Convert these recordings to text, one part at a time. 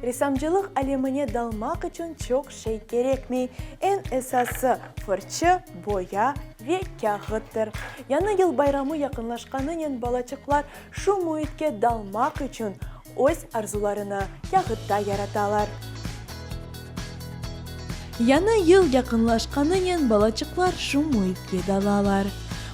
Resamcılık alemine dalmak için çok şey gerekmiyor. En esası fırça, boya ve kağıttır. Yanı yıl bayramı yakınlaşkanın balacıklar şu muhitke dalmak için öz arzularını kağıtta yaratalar. Yanı yıl yakınlaşkanın balacıklar şu muhitke dalalar.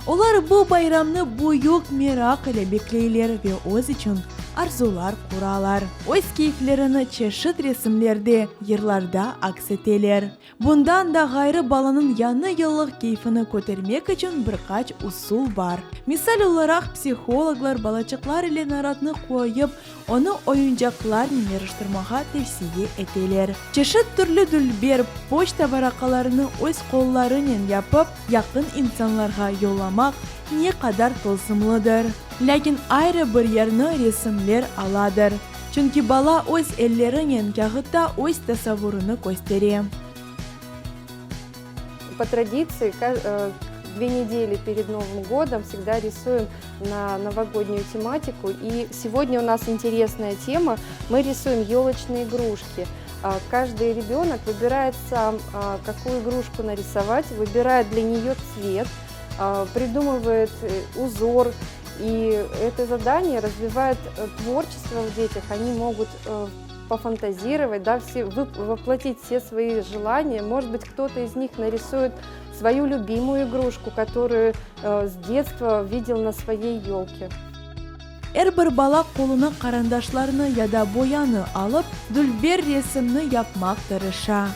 Onlar bu bayramını büyük merak ile bekleyler ve öz için arzular kuralar. Öz keyiflerini çeşit resimlerde, yerlerde akseteler. Bundan da gayrı balanın yanı yıllık keyfini kotermek için birkaç usul var. Misal olarak psikologlar balacıklar ile naratını koyup onu oyuncaklarla yarıştırmağa tavsiye eteler. Çeşit türlü dülber poçta varakalarını öz kollarıyla yapıp yakın insanlara yollamak ne kadar tılsımlıdır. Lakin ayrı bir yerini resimler aladır. Çünkü bala öz ellerinin kağıtta öz tasavvurunu gösterir. По традиции, 2 недели перед Новым годом всегда рисуем на новогоднюю тематику. И сегодня у нас интересная тема. Мы рисуем елочные игрушки. Каждый ребенок выбирает сам, какую игрушку нарисовать, выбирает для нее цвет, придумывает узор. И это задание развивает творчество в детях. Они могут пофантазировать, да, воплотить все свои желания. Может быть, кто-то из них нарисует свою любимую игрушку, которую с детства видел на своей елке. Bir bala koluna karandaşlarını ya da boyanı alıp dülber resimini yapmak tırışa.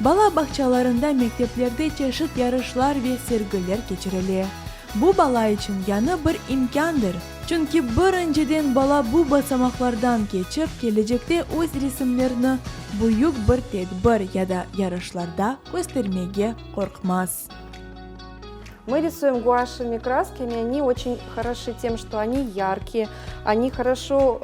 Bala bahçalarında, mekteplerde çeşit yarışlar ve sergiler geçirilir. Bu bala için yanı bir imkandır. Çünkü birinciden bala bu basamaklardan geçip gelecekte öz resimlerini büyük bir tedbir ya da yarışlarda göstermeye korkmaz. Мы рисуем гуашевыми красками, они очень хороши тем, что они яркие, они хорошо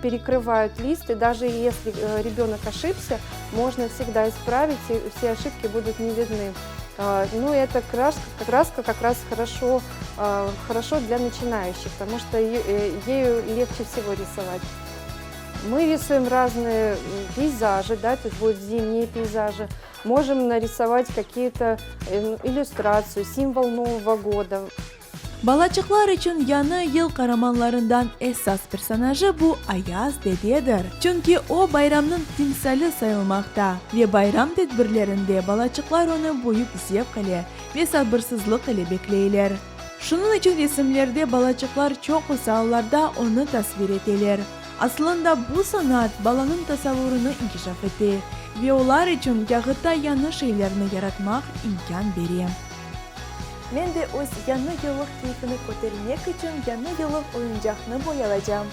перекрывают лист, и даже если ребенок ошибся, можно всегда исправить, и все ошибки будут не видны. Ну, эта краска как раз хорошо для начинающих, потому что ею легче всего рисовать. Мы рисуем разные пейзажи, да, тут будут зимние пейзажи. Можем нарисовать какие-то иллюстрацию, символ Нового года. Balacıklar için yanı yıl kahramanlarından esas personajı bu Ayaz dededir. Çünkü o bayramın timsali sayılmakta ve bayram tedbirlerinde balacıklar onu büyük zevk ile ve sabırsızlık ile bekleyler. Şunun için resimlerde balacıklar çok usallarda onu tasvir ederler. Aslında bu sanat balanın tasavvurunu inkişaf etti ve onlar için kağıtta yanı şeylerini yaratmak imkan verir. Ben de öz yanı yıllık keyfini kotarmak için yanı yıllık oyuncağını boyayacağım.